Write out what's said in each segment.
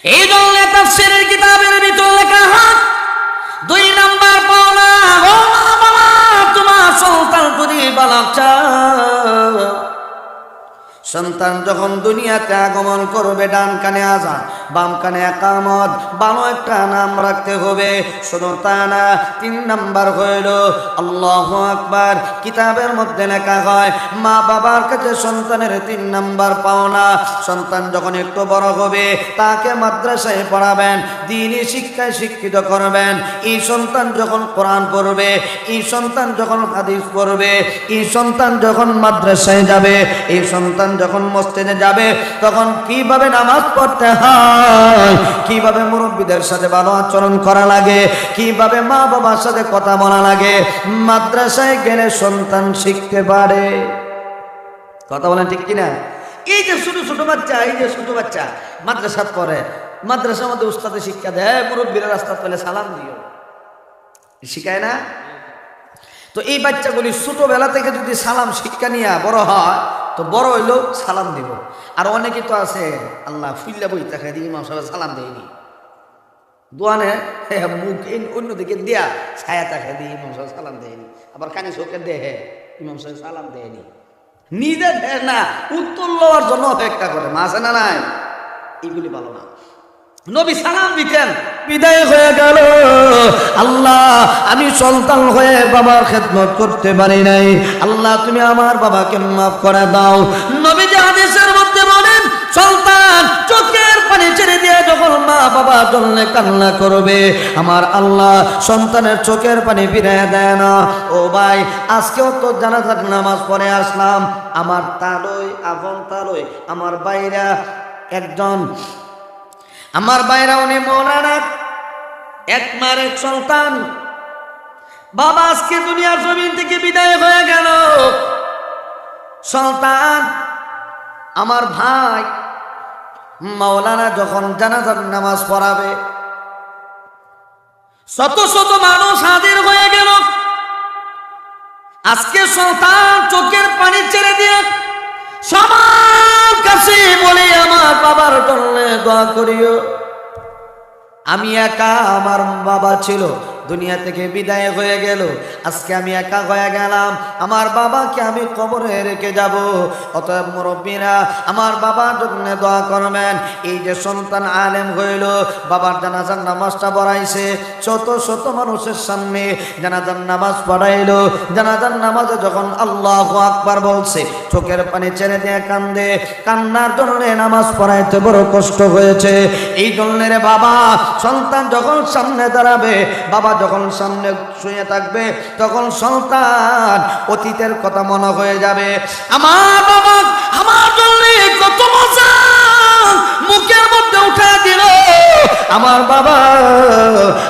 এই জন্য তাফসীরের কিতাবের ভিতর লেখা হয় 2 নাম্বার পাওনা, ও বাবা তোমার সন্তান যদি বালক চাও, সন্তান যখন দুনিয়াতে আগমন করবে ডান কানে আযান বাম কানে ইকামত, ভালো একটা নাম রাখতে হবে। শুধু তা না, 3 নাম্বার হইল আল্লাহু আকবার। কিতাবের মধ্যে লেখা হয় মা বাবার কাছে সন্তানের 3 নাম্বার পাওনা। সন্তান যখন একটু বড় হবে তাকে মাদ্রাসায় পড়াবেন, দ্বীনি শিক্ষায় শিক্ষিত করবেন। এই সন্তান যখন কোরআন পড়বে, এই সন্তান যখন হাদিস পড়বে, এই সন্তান যখন মাদ্রাসায় যাবে, এই সন্তান যখন মসজিদে যাবে, তখন কিভাবে নামাজ পড়তে হয়, কিভাবে মুরব্বীদের সাথে ভালো আচরণ করা লাগে, কিভাবে মা বাবার সাথে কথা বলা লাগে, মাদ্রাসায় গেলে সন্তান শিখতে পারে। কথা বলেন ঠিক কিনা? এই যে ছোট ছোট বাচ্চা, এই যে ছোট বাচ্চা মাদ্রাসা পড়ে, মাদ্রাসার মধ্যে উস্তাদে শিক্ষা দেয়, মুরব্বীরা রাস্তা পেলে সালাম দিও, শিখায় না? তো এই বাচ্চাগুলি ছোটবেলা থেকে যদি সালাম শিক্ষা নিয়ে বড় হয়, তো বড় হইলেও সালাম দিব। আর অনেকে তো আছে আল্লাহ ফুল্লা বই তাকে দিয়ে ইমাম সাহেব সালাম দেয়নি, দোয়ানে মুখ অন্যদিকে দেয়া ছায়া তাকে দিয়ে ইমাম সাহেব সালাম দেয়নি, আবার কানে চোখে দেহে ইমাম সাহেব সালাম দেয়নি, নিজে দেয় না, উত্তর লওয়ার জন্য অপেক্ষা করে। মাসে না নাই, এইগুলি ভালো না। নবী সালাম দিতেন, বিদায় হয়ে গেল, আল্লাহ আমি সন্তান হয়ে বাবার খেদমত করতে পারি নাই, আল্লাহ তুমি আমার বাবাকে মাফ করে দাও। নবী যে হাদিসের মধ্যে বলেন, সন্তান চোখের পানি ছেড়ে দিয়ে যখন মা বাবার জন্য কান্না করবে, আমার আল্লাহ সন্তানের চোখের পানি ফিরিয়ে দেয় না। ও ভাই, আজকেও তো জানাজার নামাজ পড়ে আসলাম, আমার তালই আপন তালই আমার বাইরা একজন, আমার বাইরা উনি মৌলানা, এক মার এক সন্তান, বাবা আজকে দুনিয়ার জমিন থেকে বিদায় হয়ে গেল। সন্তান আমার ভাই মাওলানা যখন জানাজার নামাজ পড়াবে, শত শত মানুষ হাজির হয়ে গেল। আজকে সন্তান চোখের পানি ছেড়ে দিয়ে সবার কাছে বলে আমার বাবার জন্য দোয়া করিও। আমি একা, আমার বাবা ছিল দুনিয়া থেকে বিদায় হয়ে গেল, আজকে আমি একা হয়ে গেলাম, আমার বাবাকে আমি কবরে রেখে যাব। অতএব মুরব্বীরা আমার বাবার জন্য দোয়া করবেন। এই যে সন্তান আলেম হইল, বাবার জানাজার নামাজটা পড়াইছে, শত শত মানুষের সামনে জানাজার নামাজ পড়াইলো। জানাজার নামাজে যখন আল্লাহু আকবার বলছে, চোখের পানি ছেড়ে দিয়ে কান্দে, কান্নার জন্য নামাজ পড়াইতে বড় কষ্ট হয়েছে। এই জন্য রে বাবা, সন্তান যখন সামনে দাঁড়াবে, বাবা যখন সামনে শুয়ে থাকবে, তখন সন্তান অতীতের কথা মনে হয়ে যাবে। আমার বাবা আমার জন্য কত মজা মুখের মধ্যে উঠে দিল, আমার বাবা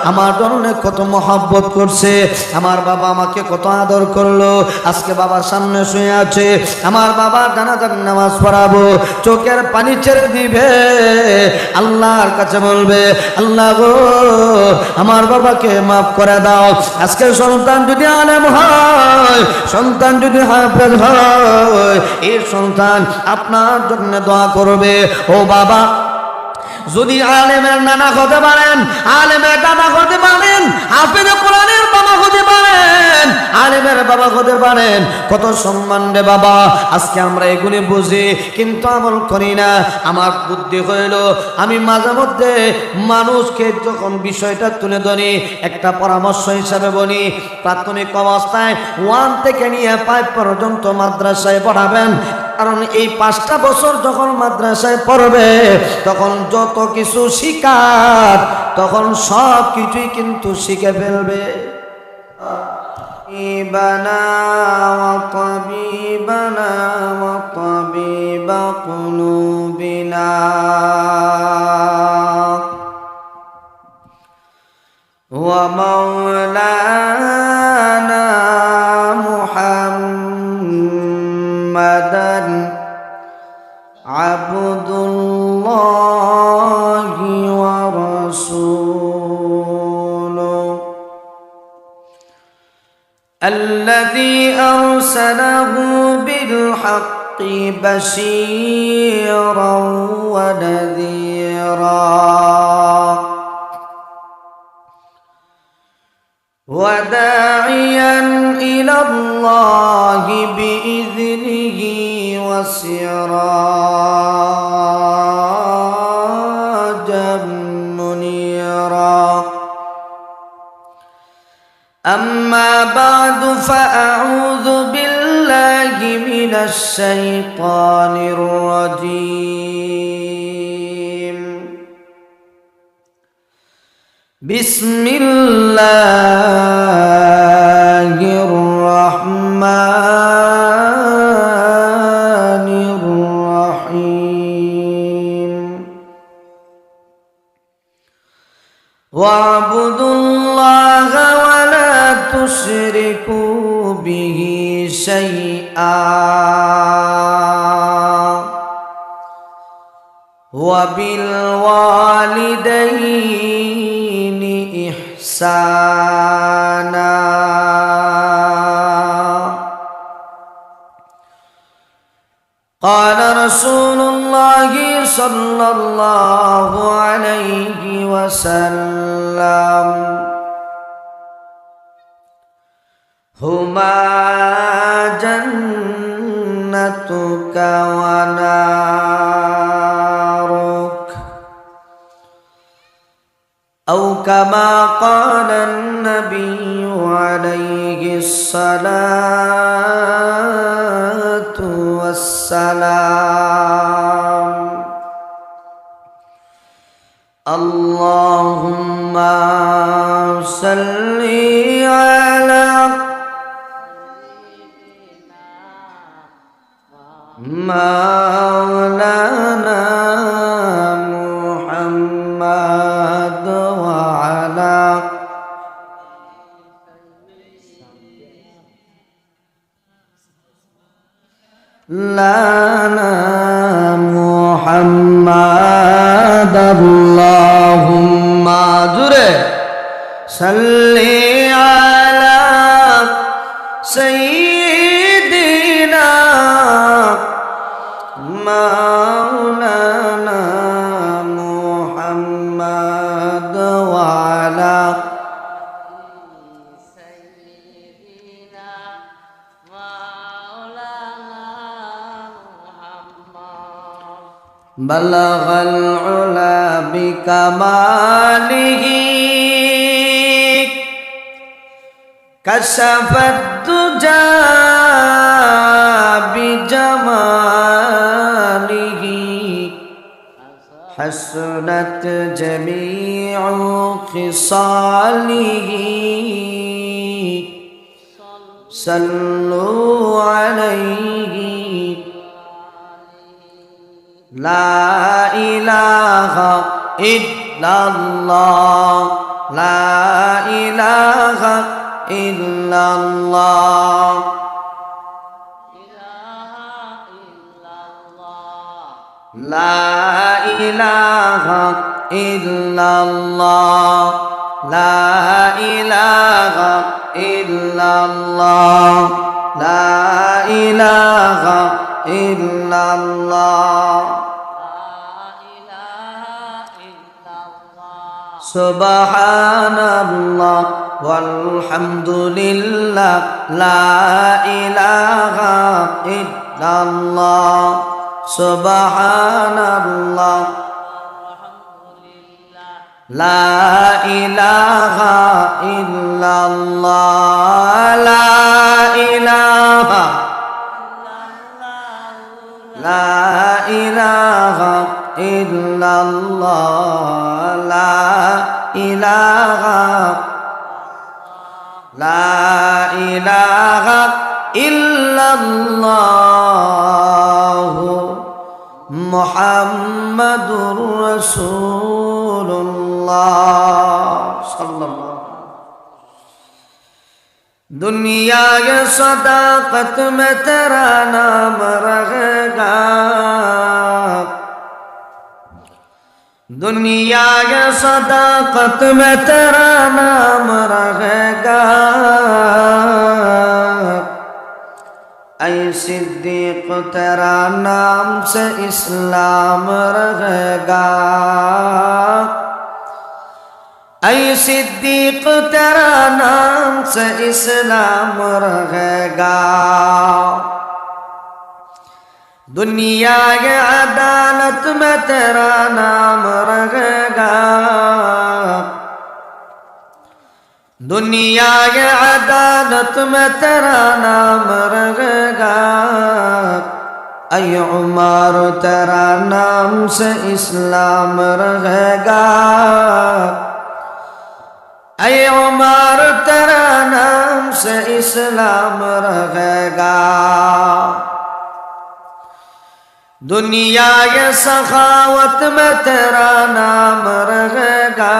আমার জন্য কত মহব্বত করছে, আমার বাবা আমাকে কত আদর করলো। আজকে বাবার সামনে শুয়ে আছে, আমার বাবা জানাজার নামাজ পড়াবো, চোখের পানি ছেড়ে দিবে, আল্লাহর কাছে বলবে, আল্লাহ গো আমার বাবাকে মাফ করে দাও। আজকে সন্তান যদি আলেম হয়, সন্তান যদি হাফেজ হয়, এই সন্তান আপনার জন্য দোয়া করবে। ও বাবা, যদি আলেমের নানা হতে পারেন, আলেমের দাদা হতে পারেন, হাফেজে কোরআনের বাবা হতে পারেন, আলেমের বাবা হতে পারেন, কত সম্মান রে বাবা। আজকে আমরা এগুলি বুঝি কিন্তু আমল করি না। আমার বুদ্ধি হইল, আমি মাঝে মধ্যে মানুষকে যখন বিষয়টা তুলে ধরি, একটা পরামর্শ হিসাবে বলি, প্রাথমিক অবস্থায় 1 থেকে নিয়ে 5 পর্যন্ত মাদ্রাসায় পড়াবেন। কারণ এই 5টা বছর যখন মাদ্রাসায় পড়বে, তখন যত কিছু শিখার, তখন সব কিছুই কিন্তু শিখে ফেলবে। ইবানা ওয়া তাবিবানা ওয়া তাবিবা কুলুবিনা ওয়া মাওলানা মুহাম্মাদান আবদুল্লাহি ওয়া রাসূলুহু الذي أرسله بالحق بشيرا ونذيرا أما بعد فأعوذ بالله من الشيطان الرجيم. بسم الله الرحمن الرحيم. واعبدوا الله ولا تشركوا به شيئا وبالوالدين إحسانا. قال رسول الله صلى الله عليه وسلم: هما جنتك ونارك، أو كما قال النبي عليه الصلاة والسلام. اللهم صل على مولانا محمد وعلى لنا محمد. اللهم صل على سيدنا مولانا محمد وعلى سيدنا مولانا محمد. بلغ العلا بكماله، كشف الدجى بجماله، حسنت جميع خصاله. صلوا عليه. لا إله إلا الله، لا إله إلا الله، لا إله إلا الله، لا إله إلا الله، لا إله إلا الله. سبحان الله والحمد لله، لا إله إلا الله. سبحان الله لا إله إلا الله، لا إله لا إله إلا الله، لا إله لا إله إلا الله محمد رسول الله صلى الله. दुनिया ये सदाकत में तेरा नाम रहेगा, दुनिया ये सदाकत में तेरा नाम रहेगा। ऐ सिद्दीक तेरा नाम से इस्लाम रहेगा, ऐ सिद्दीक तेरा नाम से इस्लाम रहेगा। दुनिया के अदालत में तेरा नाम रहेगा, दुनिया ये अदालत में तेरा नाम रहेगा, ऐ उमर तेरा नाम से इस्लाम रहेगा, ऐ उमर तेरा नाम से इस्लाम रहेगा। दुनिया ये सखावत में तेरा नाम रहेगा,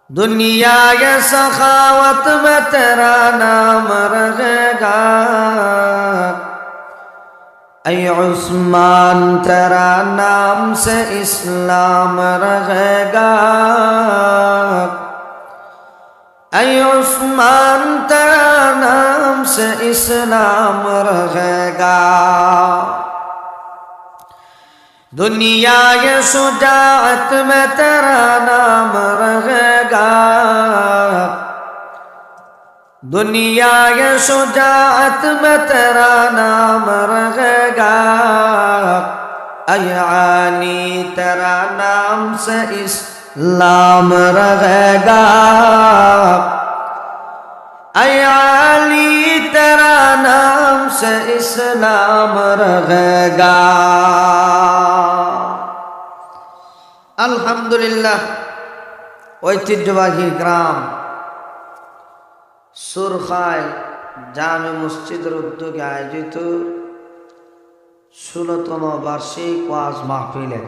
दुनिया ये सखावत में तेरा नाम रहेगा, ऐ उस्मान तेरा नाम से इस्लाम रहेगा, ऐ उस्मान तेरा नाम से इस्लाम रहेगा। दुनिया ये शुजाअत में तेरा नाम रहेगा, दुनिया ये शुजाअत में तेरा नाम रहेगा, ऐ अली तेरा नाम से इस्लाम रहेगा, ऐ अली तेरा नाम से इस्लाम रहेगा। আলহামদুলিল্লাহ, ঐতিহ্যবাহী গ্রাম সুরখায় জামে মসজিদের উদ্যোগে আয়োজিত ১৬তম বার্ষিক ওয়াজ মাহফিলের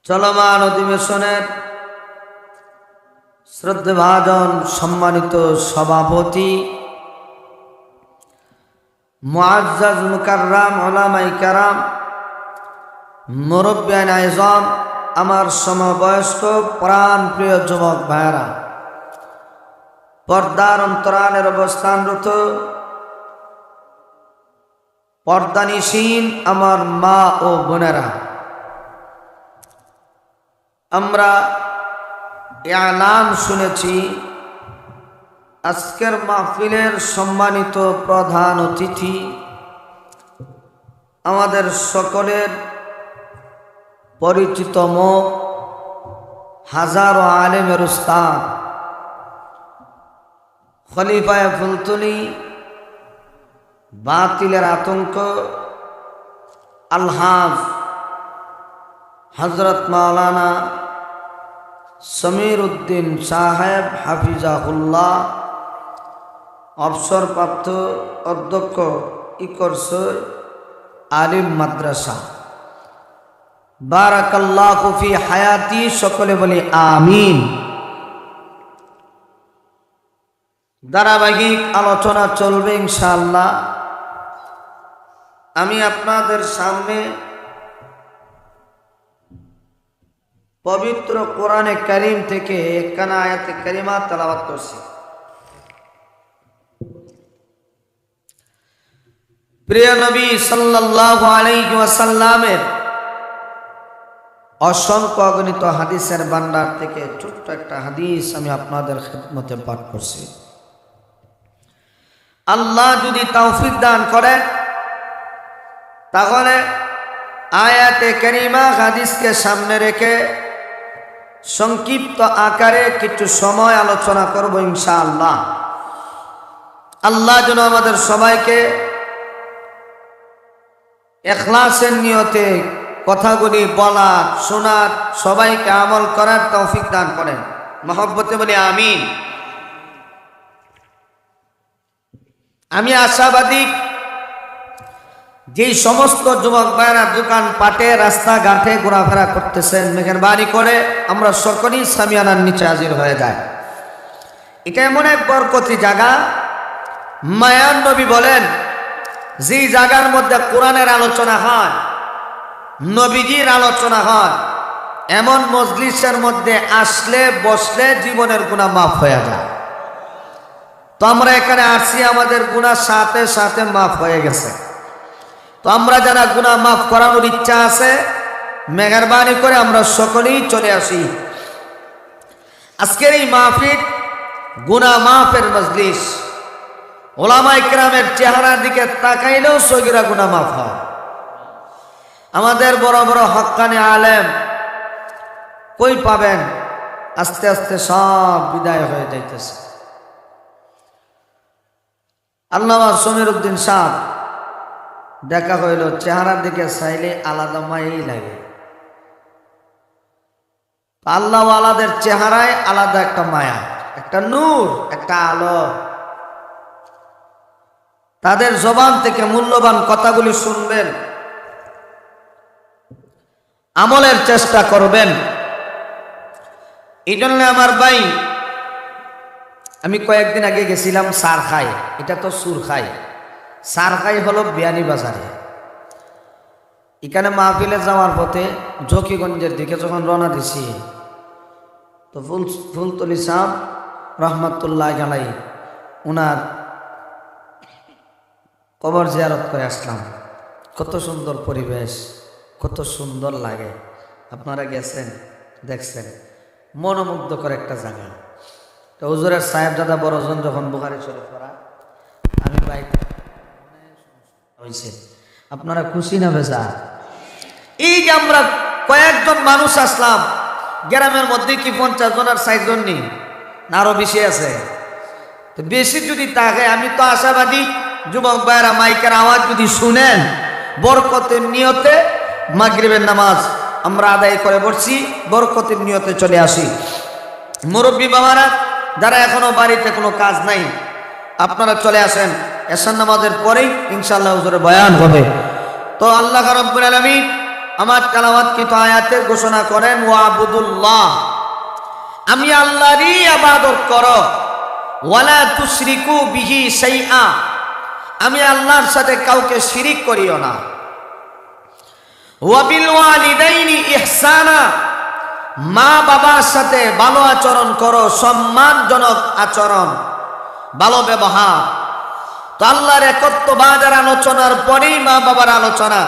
চলমান অধিবেশনের শ্রদ্ধেভাজন সম্মানিত সভাপতি মুআজ্জাজ মুকাররাম উলামায়ে কেরাম, মুরব্বিয়ান আযম, আমার সমবয়স্ক প্রাণ প্রিয় যুবক ভাইরা, পর্দার অন্তরালের অবস্থানরত পর্দানিশীন আমার মা ও বোনেরা, আমরা এলান শুনেছি আজকের মাহফিলের সম্মানিত প্রধান অতিথি আমাদের সকলের পরিচিত মুখ, হাজারো আলেমের উস্তাদ খলিফায়ে ফুলতলি, বাতিলের আতঙ্ক আলহাজ হযরত মাওলানা সমীর উদ্দিন সাহেব হাফিজাহুল্লাহ, অবসরপ্রাপ্ত অধ্যক্ষ ইকরসর আলিম মাদ্রাসা, বারাকাল্লাহু ফি হায়াতি, সকলে বলি আমিন। ধারাবাহিক আলোচনা চলবে ইনশাআল্লাহ। আমি আপনাদের সামনে পবিত্র কোরআনে কারীম থেকে একখানা আয়াতে কারিমা তেলাওয়াত করছি। প্রিয় নবী সাল্লাল্লাহু আলাইহি ওয়াসাল্লামের অসংখ্য অগণিত হাদিসের ভান্ডার থেকে ছোট্ট একটা হাদিস আমি আপনাদের খিদমতে পাঠ করছি। আল্লাহ যদি তৌফিক দান করেন তাহলে আয়াতে কারিমা হাদিসকে সামনে রেখে সংক্ষিপ্ত আকারে কিছু সময় আলোচনা করব ইনশাআল্লাহ। আল্লাহ যেন আমাদের সবাইকে ইখলাসের নিয়তে কথাগুলি বলার, শোনার, সবাইকে আমল করার তৌফিক দান করেন। মহব্বতে বলি আমিন। আমি আশাবাদী যেই সমস্ত যুবক ভাইরা দোকান পাটে রাস্তাঘাটে ঘোরাফেরা করতেছেন, মেহেরবানি করে আমরা সকলেই সামিয়ানার নিচে হাজির হয়ে যায়। এটা এমন এক বরকতি জায়গা, মায়ান নবী বলেন যে জায়গার মধ্যে কোরআনের আলোচনা হয়, নবীজির আলোচনা হয়, এমন মজলিসের মধ্যে আসলে বসলে জীবনের গুনাহ মাফ হয়ে যায়। তো আমরা এখানে আসছি, আমাদের গুনাহ সাথে সাথে মাফ হয়ে গেছে। তো আমরা যারা গুনাহ মাফ করানোর ইচ্ছা আছে, মেহেরবানি করে আমরা সকলেই চলে আসি। আজকের এই মাহফিল গুনাহ মাফের মজলিস। ওলামায়ে কেরামের চেহারার দিকে তাকাইলেও সগীরা গুনাহ মাফ হয়। আমাদের বড় বড় হক্কানি আলেম কই পাবেন? আস্তে আস্তে সব বিদায় হয়ে যাইতেছে। আল্লামা সমীর উদ্দিন সাহেব দেখা হইল, চেহারার দিকে চাইলে আলাদা মায়াই লাগে। আল্লাহ আলাদের চেহারায় আলাদা একটা মায়া, একটা নূর, একটা আলো। তাদের জবান থেকে মূল্যবান কথাগুলি শুনবেন, আমলের চেষ্টা করবেন। এই জন্য আমার ভাই, আমি কয়েকদিন আগে গেছিলাম সারখাই, এটা তো সুরখাই, সারখাই হলো বিয়ানীবাজারে। এখানে মাহফিলে যাওয়ার পথে জকিগঞ্জের দিকে যখন রওনা দিছি, তো ফুলতলি সাহেব রহমতুল্লাহ আলাই উনার কবর জিয়ারত করে আসলাম। কত সুন্দর পরিবেশ, কত সুন্দর লাগে। আপনারা গেছেন, দেখছেন, মনোমুগ্ধকর একটা জায়গা। তো হুজুরের সাহেবজাদা বড়জন যখন বুখারী শরীফ পড়া, আমি ভাই হয়েছে, আপনারা খুশি না বেজা? এই যে আমরা কয়েকজন মানুষ আসলাম, গ্রামের মধ্যে কি 50 জন আর 60 জন নেই না আরো বেশি আছে? তো বেশি যদি থাকে, আমি তো আশাবাদী যুবক ভাইরা মাইকের আওয়াজ যদি শুনেন, বরকতের নিয়তে মাগরিবের নামাজ আমরা আদায় করে বসছি, বরকতের নিয়তে চলে আসি। মুরব্বী বাবারা যারা এখনো বাড়িতে কোনো কাজ নাই, আপনারা চলে আসেন, এশার নামাজের পরেই ইনশাআল্লাহ হুজুরের বয়ান হবে। তো আল্লাহ রাব্বুল আলামিন আমার তেলাওয়াতকৃত আয়াতে ঘোষণা করেন, ওয়াবুদুল্লাহ, আমি আল্লাহরই ইবাদত করো, ওয়ালা তুশরিকু বিহি শাইআ, আমি আল্লাহর সাথে কাউকে শিরিক করিও না। ওয়াবিল ওয়ালিদাইনি ইহসানা, মা বাবার সাথে ভালো আচরণ করো, সম্মানজনক আচরণ, ভালো ব্যবহার। তো আল্লাহর একত্ববাদের আলোচনার পরেই মা বাবার আলোচনা,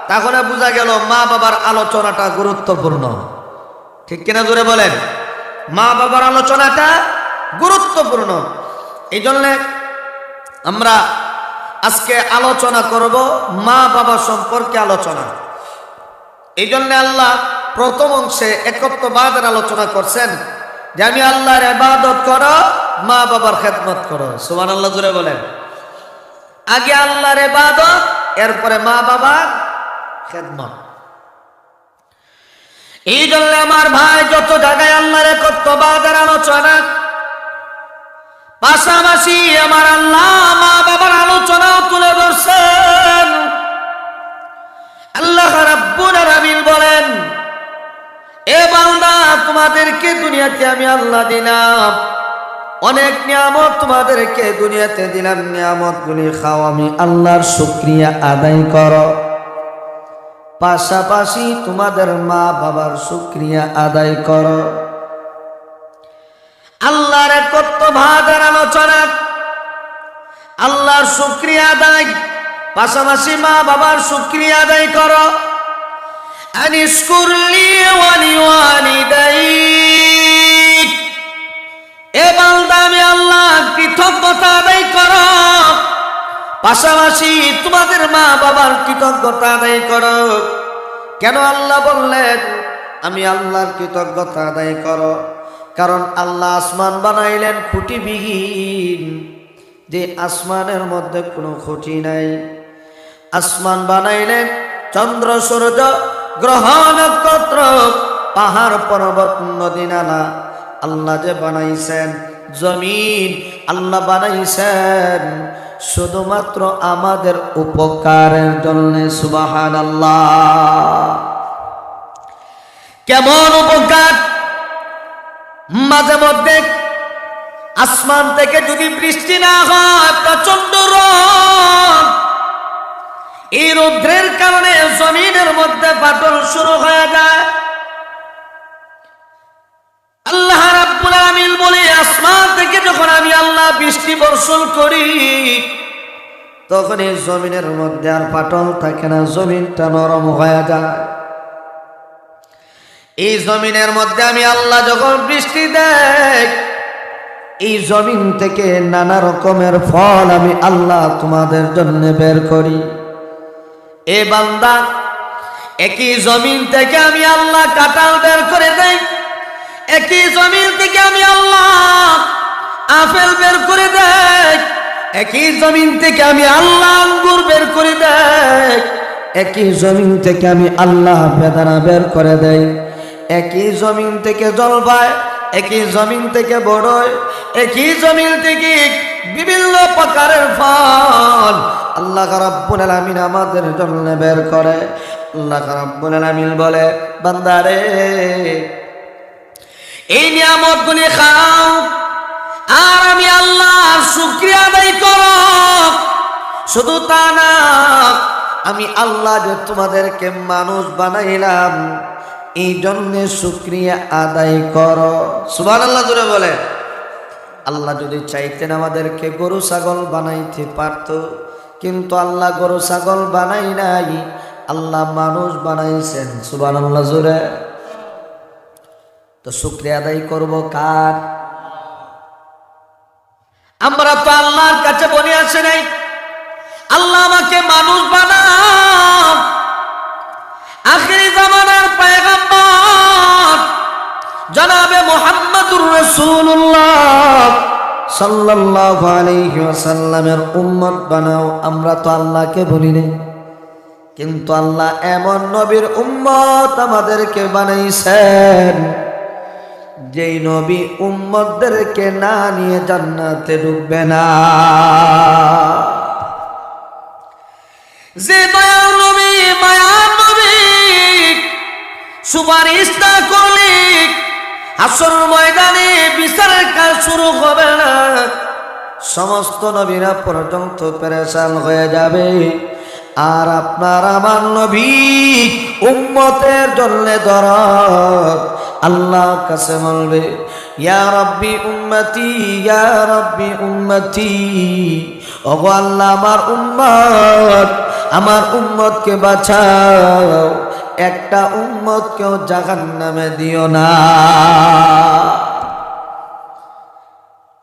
তাহলে বোঝা গেল মা বাবার আলোচনাটা গুরুত্বপূর্ণ। ঠিক কিনা জোরে বলেন? মা বাবার আলোচনাটা গুরুত্বপূর্ণ। এই জন্য আমরা আজকে আলোচনা করব মা বাবা সম্পর্কে আলোচনা। এই জন্য আল্লাহ প্রথম অংশে একত্ববাদের আলোচনা করছেন যে আমি আল্লাহর ইবাদত করো, মা বাবার খেদমত করো। সুবহানাল্লাহ জোরে বলেন। আগে আল্লাহর ইবাদত, এরপরে মা বাবার খেদমত। এই জন্য আমার ভাই, যত জায়গায় আল্লাহর একত্ববাদের আলোচনা, পাশাপাশি আমার আল্লাহ মা বাবার আলোচনাও তুলে ধরছেন। আল্লাহ রাব্বুল আলামিন বলেন, এ বান্দা, তোমাদেরকে দুনিয়াতে আমি আল্লাহ দিলাম, অনেক নিয়ামত তোমাদেরকে দুনিয়াতে দিলাম, নিয়ামতগুলি খাও, আমি আল্লাহর শুকরিয়া আদায় করো। পাশাপাশি তোমাদের মা বাবার শুকরিয়া আদায় করো। আল্লাহর একত্ববাদের আলোচনা, আল্লাহর শুকরিয়া আদায়, পাশাপাশি মা বাবার শুকরিয়া আদায় করো। আনিশকুরলি ওয়া লিওয়ালিদাইক, এ বান্দা, আমি আল্লাহ কৃতজ্ঞতা আদায় করো, পাশাপাশি তোমাদের মা বাবার কৃতজ্ঞতা আদায় করো। কেন আল্লাহ বললেন আমি আল্লাহর কৃতজ্ঞতা আদায় করো? কারণ আল্লাহ আসমান বানাইলেন খুঁটিবিহীন, যে আসমানের মধ্যে কোনো খুঁটি নাই। আসমান বানাইলেন চন্দ্র সূর্য গ্রহ নক্ষত্র পাহাড় পর্বত নদী নালা আল্লাহ যে বানাইছেন। জমিন আল্লাহ বানাইছেন শুধুমাত্র আমাদের উপকারের জন্য। সুবহানাল্লাহ। কেমন উপকার? মাঝে মধ্যে আসমান থেকে যদি বৃষ্টি না হয়, প্রচন্ড রোদ, এই রৌদ্রের কারণে জমিনের মধ্যে ফাটল শুরু হয়ে যায়। আল্লাহ রাব্বুল আলামিন বলে, আসমান থেকে যখন আমি আল্লাহ বৃষ্টি বর্ষণ করি, তখন এই জমিনের মধ্যে আর ফাটল থাকে না, জমিনটা নরম হয়ে যায়। এই জমিনের মধ্যে আমি আল্লাহ যখন বৃষ্টি দেই, এই জমিন থেকে নানা রকমের ফল আমি আল্লাহ তোমাদের জন্য বের করি। এ বান্দা, একই জমিন থেকে আমি আল্লাহ কাঁঠাল বের করে দেই, একই জমিন থেকে আমি আল্লাহ আপেল বের করে দেই, একই জমিন থেকে আমি আল্লাহ আঙ্গুর বের করে দেই, একই জমিন থেকে আমি আল্লাহ বেদানা বের করে দেই, একই জমিন থেকে জলপাই, একই জমিন থেকে বড়ই, একই জমিন থেকে বিভিন্ন প্রকারের ফল আল্লাহ রাব্বুল আলামিন আমাদের জন্য বের করে। আল্লাহ রাব্বুল আলামিন বলে, বান্দারে এই নিয়ামতগুলি খাও আর আমি আল্লাহর শুকরিয়া আদায় করো। শুধু তা না, আমি আল্লাহ যে তোমাদেরকে মানুষ বানাইলাম এই জন্য শুকরিয়া আদায় করো। সুবহানাল্লাহ জোরে বলে। আল্লাহ যদি চাইতেন আমাদেরকে গরু ছাগল বানাইতে পারত, কিন্তু আল্লাহ গরু ছাগল বানাই নাই, আল্লাহ মানুষ বানাইছেন। সুবহানাল্লাহ জোরে। তো শুকরিয়া আদায় করব কার? আমরা তো আল্লাহর কাছে বলে আসে নাই আল্লাহ আমাকে মানুষ বানাও। আখিরি জামানার পয়গম্বর জনাবে মুহাম্মদুর রাসূলুল্লাহ সাল্লাল্লাহু আলাইহি ওয়াসাল্লামের উম্মত বানাও, আমরা তো আল্লাহকে বলি নাই, কিন্তু আল্লাহ এমন নবীর উম্মত আমাদেরকে বানাইছেন যেই নবী উম্মতদেরকে না নিয়ে জান্নাতে ঢুকবে না। যে দয়াল নবী মায়ার নবী সুপারিশ না করলে হাসর ময়দানে বিচারের কাজ শুরু হবে না, সমস্ত নবীরা পর্যন্ত পেরেশান হয়ে যাবে। আর আপনার আমার নবী উম্মতের জন্য দরদ আল্লাহ কাছে বলবে, ইয়া রাব্বি উম্মতি, ইয়া রাব্বি উম্মতি। ওগো আল্লাহ আমার উম্মতকে বাঁচাও, একটা উম্মতকেও জাহান্নামে দিও না।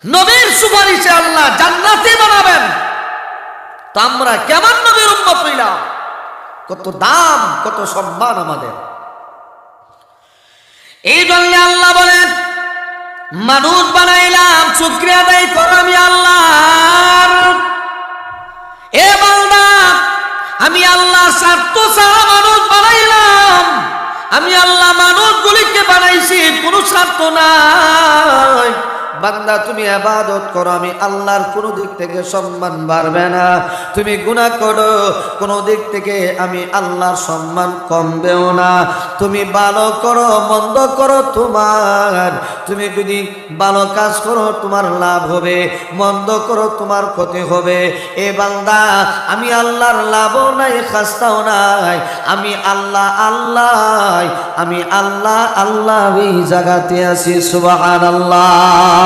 নবীর সুপারিশে আল্লাহ জান্নাতে বানাবেন। তো আমরা কেমন নবীর উম্মত হইলাম? কত দাম, কত সম্মান আমাদের। এই জন্য আল্লাহ বলেন, মানুষ বানাইলাম শুকরিয়া আদায় করো আমি আল্লাহর। এ বান্দা, আমি আল্লাহ স্বার্থ ছাড়া মানুষ বানাইলাম। আমি আল্লাহ মানুষগুলিকে বানাইছি, কোনো স্বার্থ নাই। বান্দা তুমি ইবাদত করো, আমি আল্লাহর কোনো দিক থেকে সম্মান বাড়বে না। তুমি গুনাহ করো, কোনো দিক থেকে আমি আল্লাহর সম্মান কমবেও না। তুমি ভালো করো মন্দ করো তোমার, তুমি যদি ভালো কাজ করো তোমার লাভ হবে, মন্দ করো তোমার ক্ষতি হবে। এ বান্দা, আমি আল্লাহর লাভও নাই খাস্তাও নাই, আমি আল্লাহ আমি আল্লাহ এই জায়গাতে আছি। সুবহানাল্লাহ।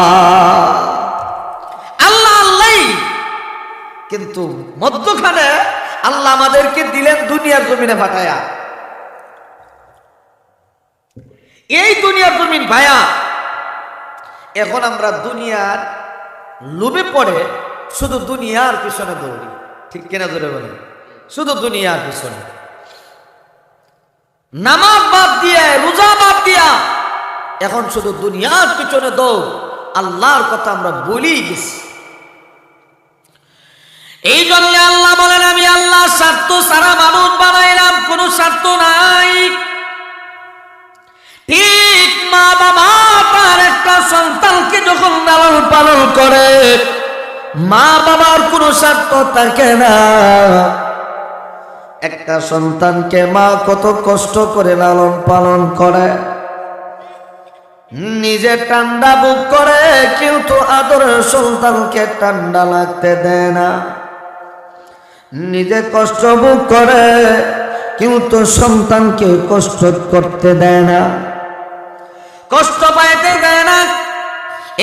আল্লাহ কিন্তু মধ্যখানে আল্লাহ আমাদেরকে দিলেন দুনিয়ার জমিনে পাঠায়া। এই দুনিয়ার জমিন ভায়া, এখন আমরা দুনিয়ার লোভে পড়ে শুধু দুনিয়ার পিছনে দৌড়ি, ঠিক কিনা জোরে বলে? শুধু দুনিয়ার পিছনে, নামাজ বাদ দিয়ে রোজা বাদ দিয়া এখন শুধু দুনিয়ার পিছনে দৌড়। আল্লাহর কথা আমরা বলি গেছি। এই জন্য আল্লাহ বলেন, আমি আল্লাহ স্বার্থ ছাড়া মানুষ বানাইলাম, কোনো স্বার্থ নাই। ঠিক মা বাবা তার একটা সন্তানকে যখন লালন পালন করে, মা বাবার কোনো স্বার্থ থাকে না। একটা সন্তানকে মা কত কষ্ট করে লালন পালন করে, নিজে ঠান্ডা বুক করে, কিন্তু আদরের সন্তানকে ঠান্ডা লাগতে দেয় না। নিজে কষ্ট ভোগ করে, কিন্তু সন্তানকে কষ্ট করতে দেয় না, কষ্ট পাইতে দেয় না।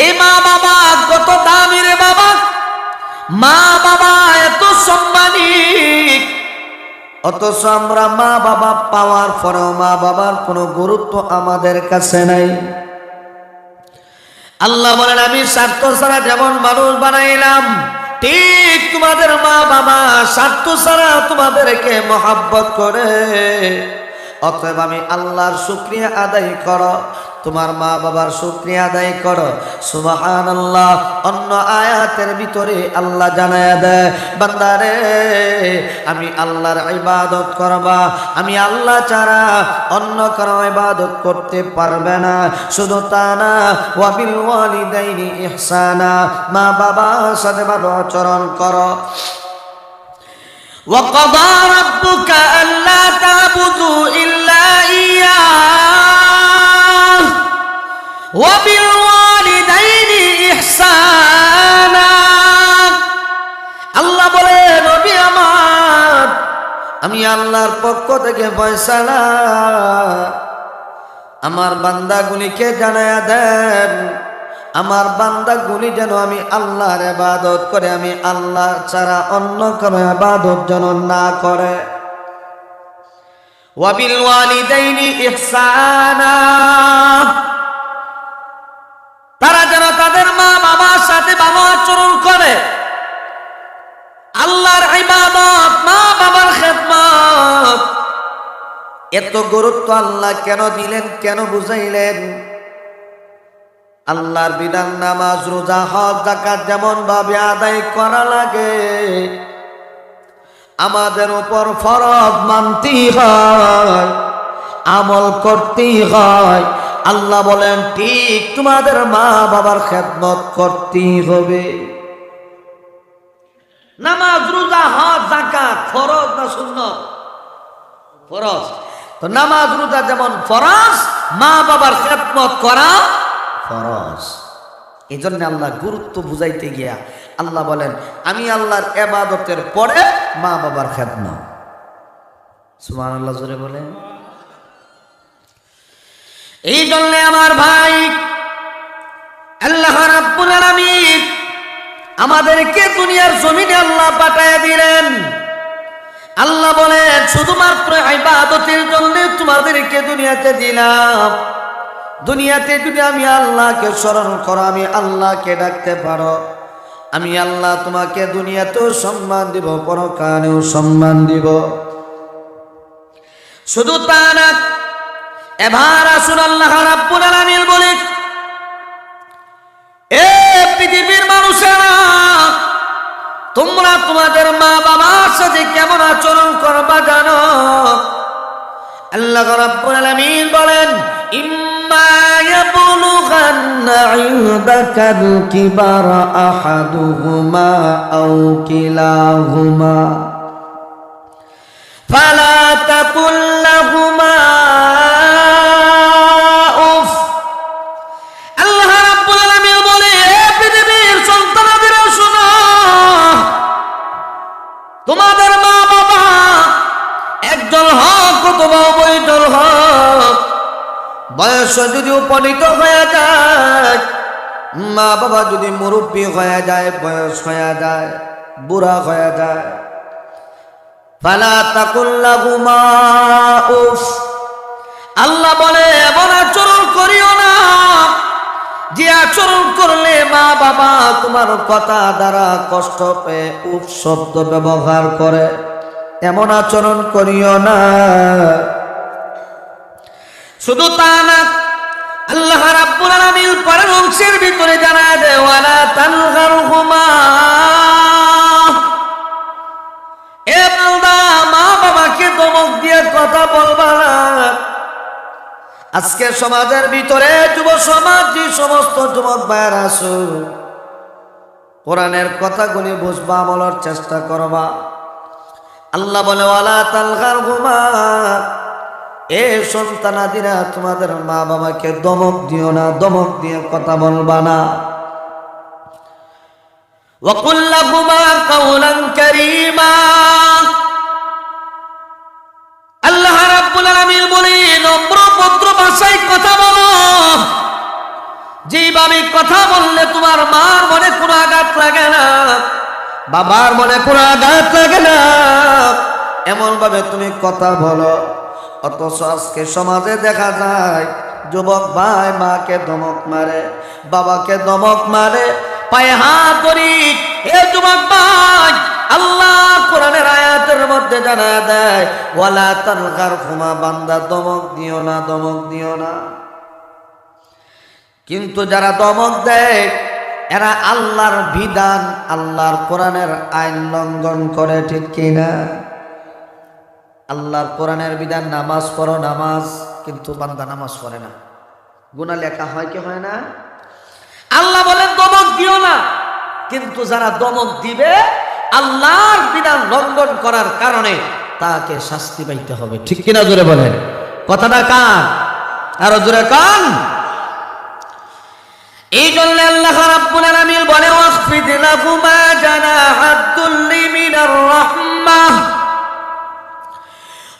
এই মা বাবা কত দামি রে বাবা, মা বাবা এত সম্মানী, অথচ আমরা মা বাবা পাওয়ার পরেও মা বাবার কোনো গুরুত্ব আমাদের কাছে নাই। আল্লাহ বলেন, আমি স্বার্থ ছাড়া যেমন মানুষ বানাইলাম, ঠিক তোমাদের মা বাবা স্বার্থ ছাড়া তোমাদেরকে মহব্বত করে। অতএব আমি আল্লাহর শুকরিয়া আদায় করো। তোমার মা বাবার শুকরিয়া আদায় করো। সুবহানাল্লাহ। অন্য আয়াতের ভিতরে আল্লাহ জানায়া দেয়, বান্দারে আমি আল্লাহর ইবাদত করবা, আমি আল্লাহ ছাড়া অন্য কারো ইবাদত করতে পারবে না। শুধু তা না, ওয়া বিল ওয়ালিদাইনি ইহসানা, মা বাবার সাথে ভালো আচরণ করো। وَقَضَى رَبُّكَ أَلَّا تَعْبُدُوا إِلَّا إِيَّاهُ وَبِالْوَالِدَيْنِ إِحْسَانًا। আল্লাহ বলে, নবী আমার, আমি আল্লাহর পক্ষ থেকে ফয়সালা আমার বান্দাগুলিকে জানায়া দেন, আমার বান্দাগুলি যেন আমি আল্লাহর ইবাদত করে, আমি আল্লাহ ছাড়া অন্য কোনো ইবাদত যেন না করে। ওয়া বিল ওয়ালিদাইনি ইহসানা, তারা যেন তাদের মা বাবার সাথে ভালো আচরণ করে। আল্লাহর ইবাদত, মা বাবার খেদমত, এত গুরুত্ব আল্লাহ কেন দিলেন, কেন বুঝাইলেন? আল্লাহর বিধান নামাজ রোজা হজ যাকাত যেমন ভাবে আদায় করা লাগে, আমাদের উপর ফরজ মানতেই হয়, আমল করতেই হয়। আল্লাহ বলেন ঠিক তোমাদের মা বাবার খেদমত করতেই হবে। নামাজ রোজা হজ যাকাত ফরজ না সুন্নাত? ফরজ। তো নামাজ রোজা যেমন ফরজ, মা বাবার খেদমত করা ফরজ। এই জন্য আল্লাহ গুরুত্ব বুঝাইতে গিয়া আল্লাহ বলেন আমি আল্লাহর ইবাদতের পরে মা বাবার খেদমত। সুবহানাল্লাহ জোরে বলেন। এই জন্য আমার ভাই, আল্লাহ রাব্বুল আলামিন আমাদেরকে দুনিয়ার জমিনে আল্লাহ পাঠায়া দিলেন। আল্লাহ বলেন শুধুমাত্র ইবাদতের জন্য তোমাদেরকে দুনিয়াতে দিলাম। দুনিয়াতে যদি আমি আল্লাহকে স্মরণ করো, আমি আল্লাহকে ডাকতে পারো, আমি আল্লাহ তোমাকে দুনিয়াতেও সম্মান দিব, পরকালেও সম্মান দিব। শুধু তা না, এবার আসুন আল্লাহ রাব্বুল আলামিন বলে, এ পৃথিবীর মানুষেরা, তোমরা তোমাদের মা বাবার সাথে কেমন আচরণ করবা জানো? আল্লাহ রাব্বুল আলামিন বলেন, ইম্মা ইয়াবলুগান্না ইনদাকাল কিবারা আহাদুহুমা আও কিলাহুমা ফালা তাকুল লাহুমা উফ। আল্লাহ রাব্বুল আলামিন বলে, হে পৃথিবীর সন্তানেরা শোনো, তোমাদের মা বাবা একজন হক অথবা উভয়জন হক, বয়স যদি উপনীত হয়ে যায়, মা বাবা যদি মুরব্বী হয়ে যায়, বয়স হয়ে যায়, বুড়া হয়ে যায়, ফালা তাকুল লাহুমা উফ। আল্লাহ বলে এমন আচরণ করিও না যে আচরণ করলে মা বাবা তোমার কথা দ্বারা কষ্ট পেয়ে উফ শব্দ ব্যবহার করে, এমন আচরণ করিও না। শুধু তা না, আল্লাহ রাব্বুল আলামিন পরের অংশের ভিতরে জানায় দেয়, ওয়ালা তানহারহুমা, এ বান্দা মা বাবাকে ধমক দিয়ে কথা বলবা না। আজকে সমাজের ভিতরে যুব সমাজ, যে সমস্ত যুবক ভাইয়েরা আছো, কোরআনের কথাগুলি বুঝবা, আমলের চেষ্টা করবা। আল্লাহ বলে ওয়ালা তানহারহুমা, এ সন্তানাদিরা তোমাদের মা বাবাকে ধমক দিও না, ধমক দিয়ে কথা বলবা না। ওয়াকুল লাহুমা কাওলান কারীমা। আল্লাহ রাব্বুল আলামিন বলে নম্র ভদ্র ভাষায় কথা বলো, যেভাবে কথা বললে তোমার মার মনে কোনো আঘাত লাগে না, বাবার মনে কোনো আঘাত লাগে না, এমন ভাবে তুমি কথা বলো। অথচ আজকে সমাজে দেখা যায় যুবক ভাই মাকে ধমক মারে, বাবাকে ধমক মারে, পায়ে হাত ধরি। এ যুবক ভাই, আল্লাহ কোরআনের আয়াতের মধ্যে জানায় দেয়, ওয়ালা তানহারহুমা, বান্দা ধমক দিও না, ধমক দিও না। কিন্তু যারা দমক দেয় এরা আল্লাহর বিধান, আল্লাহর কোরআনের আইন লঙ্ঘন করে, ঠিক কিনা? আল্লাহর কোরআনের বিধান, নামাজ পড়ো, নামাজ, কিন্তু বান্দা নামাজ পড়ে না, গুনাহ লেখা হয় কি হয় না? আল্লাহ বলেন দমক দিও না, কিন্তু যারা দমক দিবে আল্লাহর বিধান লঙ্ঘন করার কারণে তাকে শাস্তি পাইতে হবে, ঠিক কিনা? জোরে বলেন, কথাটা কান, আরো জোরে কান। এই জন্য আল্লাহ রাব্বুল আলামিন বলে ওয়াখফিদ লাহুমা জানাহাদ দুল্লি মিনার রাহমাহ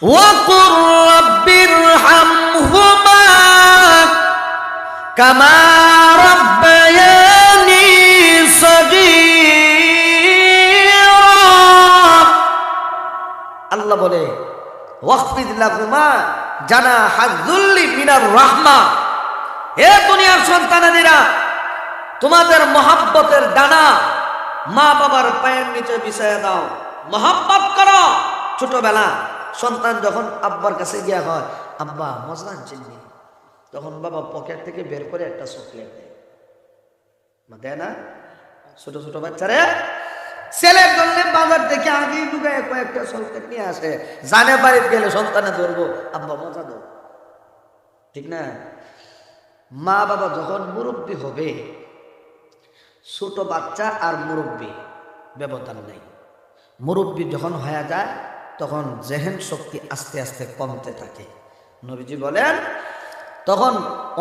ওয়া কুর রাব্বিরহামহুমা কামা রাব্বায়ানি সগীরা। আল্লাহ বলে ওয়াখফিদ লাহুমা জানাহাদ দুল্লি মিনার রাহমাহ, হে দুনিয়ার সন্তানেরা, তোমাদের মহাব্বতের ডানা মা বাবার পায়ের নিচে বিছায়া দাও, মহাব্বত করো। ছোটবেলা সন্তান যখন আব্বার কাছে গিয়া হয়, আব্বা মজা আনছেননি, তখন বাবা পকেট থেকে বের করে একটা চকলেট দেয়, দেয় না? ছোট ছোট বাচ্চারে ছেলে ধরলে বাজার থেকে আগেই ঢুকায় কয়েকটা চকলেট নিয়ে আসে, জানে বাড়িতে গেলে সন্তানে ধরবো, আব্বা মজা দাও, ঠিক না? মা বাবা যখন মুরব্বী হবে, ছোট বাচ্চা আর মুরব্বী ব্যবধান নেই। মুরব্বী যখন হয়ে যায় তখন জেহেন শক্তি আস্তে আস্তে কমতে থাকে। নবীজি বলেন তখন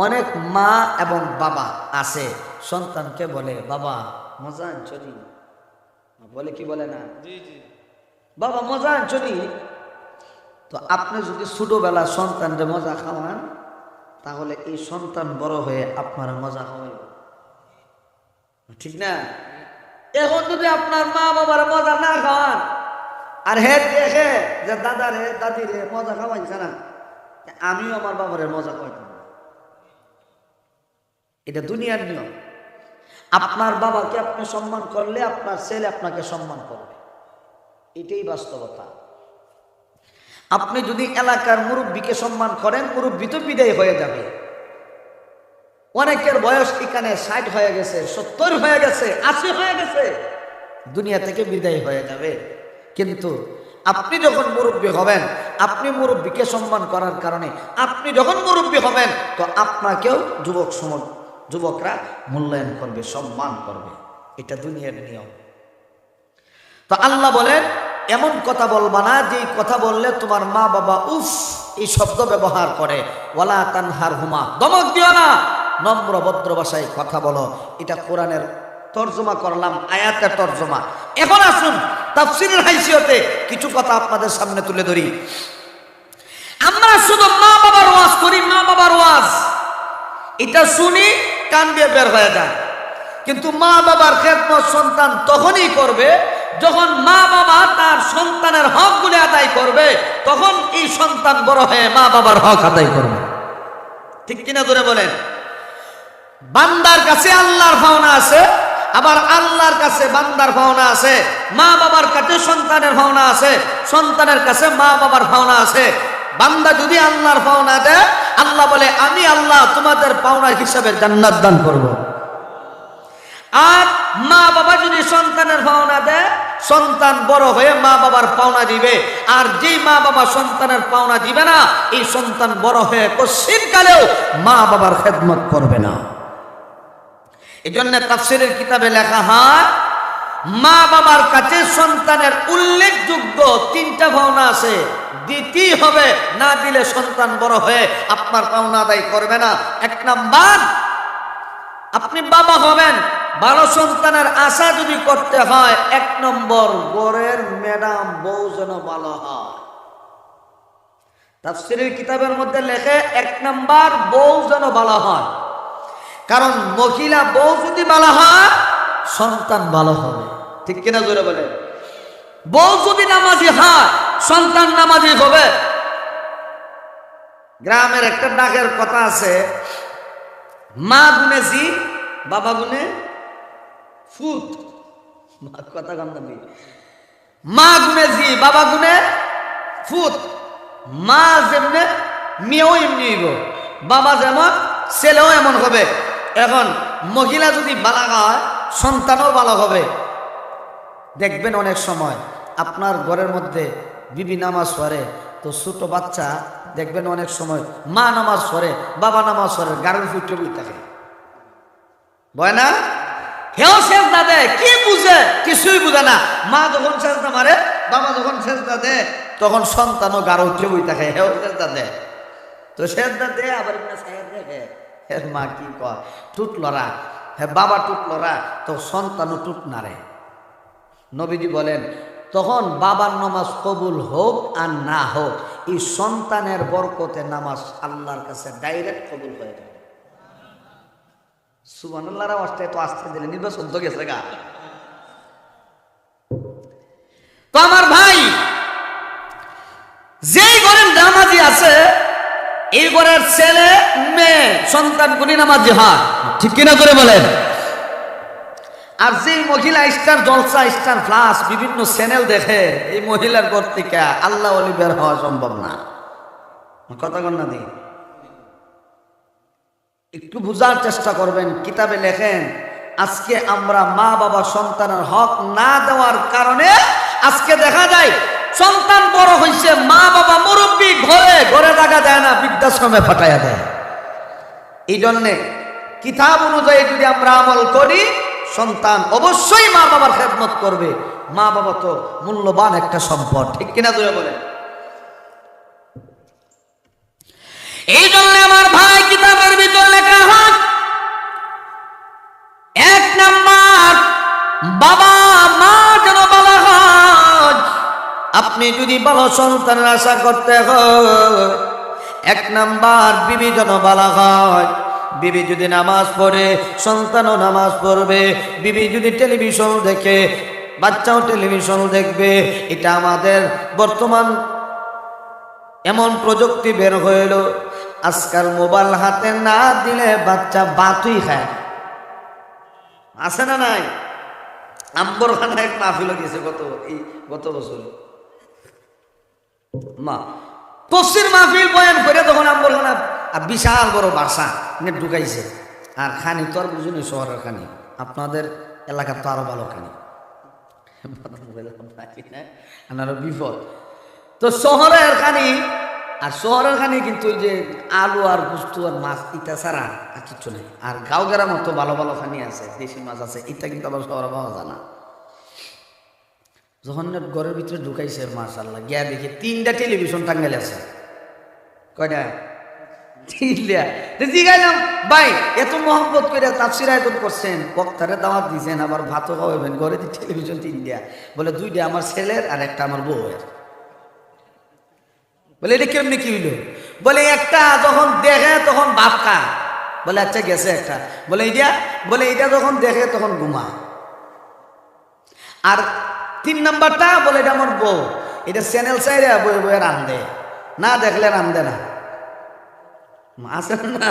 অনেক মা এবং বাবা আছে, সন্তানকে বলে বাবা মজা আনছনি, বলে কি বলে না, বাবা মজা আনছনি। তো আপনি যদি ছোটবেলা সন্তানকে মজা খাওয়ান, তাহলে এই সন্তান বড় হয়ে আপনার মজা হবে, ঠিক না? এখন যদি আপনার মা বাবার মজা না খাওয়ান, আর হে দেখে যে দাদা রে দাদি রে মজা খাওয়াইছে না, আমিও আমার বাবারের মজা খাওয়াইতাম। এটা দুনিয়ার নিয়ম। আপনার বাবাকে আপনি সম্মান করলে আপনার ছেলে আপনাকে সম্মান করবে, এটাই বাস্তবতা। আপনি যদি এলাকার মুরব্বীকে সম্মান করেন, মুরব্বী তো বিদায় হয়ে যাবে। অনেকের বয়স এখানে 60 হয়ে গেছে, 70 হয়ে গেছে, 80 হয়ে গেছে, দুনিয়া থেকে বিদায় হয়ে যাবে। কিন্তু আপনি যখন মুরব্বী হবেন, আপনি মুরব্বীকে সম্মান করার কারণে আপনি যখন মুরব্বী হবেন, তো আপনাকেও যুবকরা মূল্যায়ন করবে, সম্মান করবে। এটা দুনিয়ার নিয়ম। তো আল্লাহ বলেন এমন কথা বলবা না যে কথা বললে তোমার মা বাবা উফ এই শব্দ ব্যবহার করে। ওয়ালা তানহারহুমা, দমক দিও না, নম্র ভদ্র ভাষায় কথা বলো। এটা কোরআনের তর্জমা করলাম, আয়াতের তর্জমা। এখন আসুন তাফসীরের হাইসিয়তে কিছু কথা আপনাদের সামনে তুলে ধরি। আমরা শুধু মা বাবার ওয়াজ করি, মা বাবার ওয়াজ এটা শুনি, কান দিয়ে বের হয়ে যায়। কিন্তু মা বাবার খেদমত সন্তান তখনই করবে যখন মা বাবা তার সন্তানের হকগুলো আদায় করবে, তখন এই সন্তান বড় হয়ে মা বাবার হক আদায় করবে, ঠিক কিনা জোরে বলেন? বান্দার কাছে আল্লাহর পাওনা আছে, আবার আল্লাহর কাছে বান্দার পাওনা আছে। মা বাবার কাছে সন্তানের পাওনা আছে, সন্তানের কাছে মা বাবার পাওনা আছে। বান্দা যদি আল্লাহর পাওনা দেয়, আল্লাহ বলে আমি আল্লাহ তোমাদের পাওনা হিসাবে জান্নাত দান করব। আর মা বাবা যদি সন্তানের পাওনা দেয়, সন্তান বড় হয়ে মা বাবার পাওনা দিবে। আর যে মা বাবা সন্তানের পাওনা দিবে না, এই সন্তান বড় হয়ে কোশ্চিনকালেও মা বাবার খেদমত করবে না। এই জন্য তাফসীরের কিতাবে লেখা হয়, মা বাবার কাছে সন্তানের উল্লেখযোগ্য 3টা পাওনা আছে, দিতেই হবে, না দিলে সন্তান বড় হয়ে আপনার পাওনা আদায় করবে না। 1 নাম্বার, আপনি বাবা হবেন, ভালো সন্তানের আশা যদি করতে হয়, 1 নম্বর ঘরের ম্যাডাম বউ যেন ভালো হয়। তাফসীরের কিতাবের মধ্যে লেখে 1 নম্বর বউ যেন ভালো হয়, কারণ মহিলা বউ যদি ভালো হয় সন্তান ভালো হবে, ঠিক কিনা জোরে বলে? বউ যদি নামাজি হয় সন্তান নামাজি হবে। গ্রামের একটা ডাকের কথা আছে, মা গুনে জি বাবা গুনে ফুট। কথা গন্ধ নেই। মা গুনে জি বাবা গুনে ফুট। মা যেমনে মেয়েও এমনি হইব, বাবা যেমন ছেলেও এমন হবে। এখন মহিলা যদি বালাগা হয় সন্তানও বালক হবে। দেখবেন অনেক সময় আপনার ঘরের মধ্যে বিবি নামাজ পড়ে, তো ছোট বাচ্চা দেখবেন অনেক সময় মা নামাজ পড়ে, বাবা নামাজ পড়ে, গাড়ির ফুটে বই থাকে, বয় না? হেও সেজদা দেয়, কি বুঝে? কিছুই বুঝে না। মা যখন সেজদা মারে, বাবা যখন সেজদা দেয়, তখন সন্তানও গাড়ি উঠে বই থাকে, হেও সেজদা দেয়। তো সেজদা দেয় আবার এর মা কি কয়, টুট লড়া, হ্যাঁ বাবা টুট লড়া, তো সন্তানও টুট নারে। নবীজি বলেন তখন বাবার নামাজ কবুল হোক আর না হোক, এই সন্তানের বরকতে নামাজ আল্লাহর কাছে ডাইরেক্ট কবুল হয়ে যাবে। সুবহানাল্লাহর আওয়াজটা তো আসতে দিলে নির্বাচন তো গেছে গা। তো আমার ভাই, যেই ঘরের নামাজি আছে এই ঘরের ছেলে মেয়ে সন্তান গুলি নামাজি হয়, ঠিক কিনা করে বলেন? আর যে মহিলা স্টার জলসা, স্টার প্লাস বিভিন্ন চ্যানেল দেখে, এই মহিলার ঘর থেকে আল্লাহ ওলি বের হওয়া সম্ভব না। কথা কন না দি, একটু বুঝার চেষ্টা করবেন। কিতাবে লেখেন আজকে আমরা মা বাবা সন্তানের হক না দেওয়ার কারণে আজকে দেখা যায় সন্তান বড় হয়েছে, মা বাবা মুরব্বী, ঘরে ঘরে জায়গা দেয় না, বৃদ্ধাশ্রমে ফাটাইয়া দেয়। এই জন্যে কিতাব অনুযায়ী যদি আমরা আমল করি, সন্তান অবশ্যই মা বাবার খেদমত করবে। মা বাবা তো মূল্যবান একটা সম্পদ, ঠিক কিনা তুই বলে? এই জন্য আমার ভাই কিতাবের ভিতরে লেখা হয়, এক নাম্বার বাবা মা যেন ভালো হয়। আপনি যদি ভালো সন্তানের আশা করতে হয়, এক নাম্বার বিবি যেন ভালো হয়। বিবি যদি নামাজ পড়ে, সন্তানও নামাজ পড়বে। বিবি যদি টেলিভিশন দেখে, বাচ্চাও টেলিভিশন দেখবে। এটা আমাদের বর্তমান এমন প্রযুক্তি বের হইল, আজকাল মোবাইল হাতে না দিলে বাচ্চা বাতুই খায়, আছে না নাই? আম্বরখানা এক মাহফিল গেছে গত বছর, মা তফসির মাহফিল বয়ান করে তখন আম্বরখানা বিশাল বড় বাসা নেট ঢুকাইছে। আর খানি তো আর বুঝুনি, শহরের খানি, আপনাদের এলাকার তো আরো ভালো খানি, আরো বিপদ। তো শহরের খানি, আর শহরের খানি কিন্তু ওই যে আলু আর গুস্তু আর মাছ ইটা ছাড়া আর কিচ্ছু নেই। আর গাঁও গ্রামের মতো ভালো ভালো খানি আছে, দেশি মাছ আছে, এটা কিন্তু আবার শহরে পাওয়া যায় না। যখন ঘরের ভিতরে ঢুকাইছে মাশাআল্লাহ, গিয়া দেখি 3টা টেলিভিশন টাঙ্গাইল আছে। কয়টা? 3টা। জিগাইলাম ভাই এত মহব্বত করে তাফসীর আয়োজন করছেন, বক্তারে দাওয়াত দিয়েছেন, আবার ভাতও খাওয়াবেন, ঘরে টেলিভিশন 3টা? বলে 2টা আমার ছেলের আর একটা আমার বউয়ের। বলে এটা কেমনি কি হইল? বলে একটা যখন দেখে তখন ভাত খায়, বলে আচ্ছা গেছে একটা। বলে এটা যখন দেখে তখন ঘুমায়। আর 3 নাম্বারটা বলে এটা আমার বউ, এটা চ্যানেল চাইরে বয়ে বয়ে রান্ধে, না দেখলে রান্ধে না, আছে না?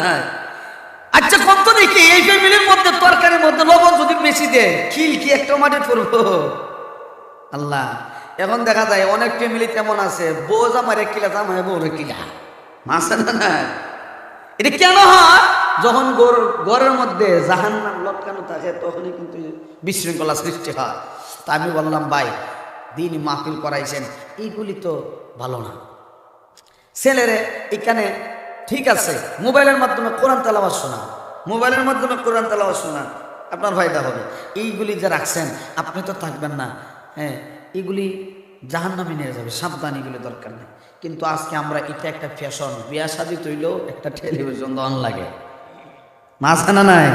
আচ্ছা কত দেখি এই ফ্যামিলির মধ্যে তরকারির মধ্যে লবণ যদি বেশি দেয়, খিল কি একটা মাটি পড়বো? আল্লাহ, এখন দেখা যায় অনেক ফ্যামিলি তেমন আছে, বউ জামাই এক কিলা, জামাই বউ এক কিলা, আছে না? এটা কেন হয়? যখন ঘরের মধ্যে জাহান্নাম লটকানো থাকে তখনই কিন্তু বিশৃঙ্খলা সৃষ্টি হয়। তা আমি বললাম ভাই, দিন মাহফিল করাইছেন, এইগুলি তো ভালো না। ছেলেরে এখানে ঠিক আছে মোবাইলের মাধ্যমে কোরআন তেলাওয়াত শোনা, মোবাইলের মাধ্যমে কোরআন তেলাওয়াত শোনা, আপনার ফায়দা হবে। এইগুলি যে রাখছেন আপনি তো থাকবেন না, হ্যাঁ, এগুলি জাহান্নামে নিয়ে যাবে, সাবধান, এগুলি দরকার নেই। কিন্তু আজকে আমরা এটা একটা ফ্যাশন, বিয়া শাদী তৈলেও একটা টেলিভিশন দন লাগে, মাঝখানা নাই।